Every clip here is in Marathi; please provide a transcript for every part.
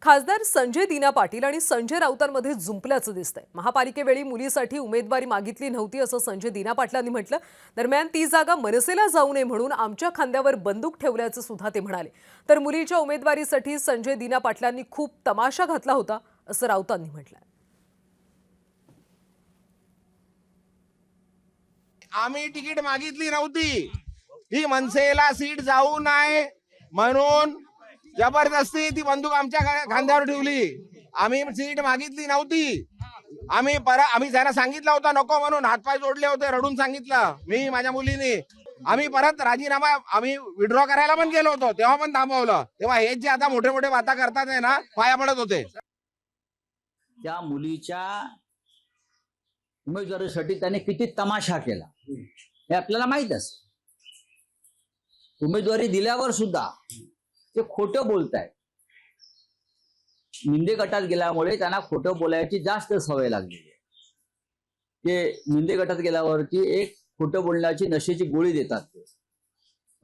खासदार संजय दीना पाटील आणि संजय राऊतांमध्ये जुंपल्याचं दिसतंय। महापालिकेवेळी मुलीसाठी उमेदवारी मागितली नव्हती असं संजय दीना पाटलांनी म्हटलं। दरम्यान ती जागा मनसेला जाऊ नये म्हणून आमच्या खांद्यावर बंदूक ठेवल्याचं सुद्धा ते म्हणाले। तर मुलीच्या उमेदवारीसाठी संजय दीना पाटलांनी खूप तमाशा घातला होता असं राऊतांनी म्हटलं। आम्ही तिकीट मागितली नव्हती, ही मनसेला सीट जाऊ नये म्हणून जबरदस्ती ती बंदूक आमच्या खांद्यावर ठेवली। आम्ही सीट मागितली नव्हती। आम्ही त्यांना सांगितलं होतं नको म्हणून, हातपाय जोडले होते, रडून सांगितलं मी माझ्या मुलीने। आम्ही परत राजीनामा आम्ही विड्रॉ करायला पण गेलो होतो, तेव्हा पण थांबवलं। तेव्हा हे जे आता मोठे मोठे बाता करतात आहे ना, पाया पडत होते। त्या मुलीच्या उमेदवारीसाठी त्याने किती तमाशा केला हे आपल्याला माहित असतं। उमेदवारी दिल्यावर सुद्धा ते खोटं बोलतायत। मिंदे गटात गेल्यामुळे त्यांना खोटं बोलायची जास्त सवय लागली आहे। ते मिंदे गटात गेल्यावरती एक खोटं बोलण्याची नशेची गोळी देतात ते,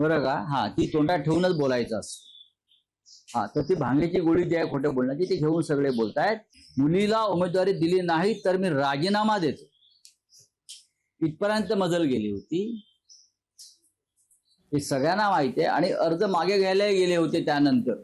बरं का? हा, ती तोंडात ठेवूनच बोलायचं असतं। हा, तर ती भांगेची गोळी जी आहे खोटं बोलण्याची, ती घेऊन सगळे बोलतायत। मुलीला उमेदवारी दिली नाही तर मी राजीनामा देतो इथपर्यंत मजल गेली होती, हे सगळ्यांना माहिती आहे। आणि अर्ज मागे घ्यायला गेले होते त्यानंतर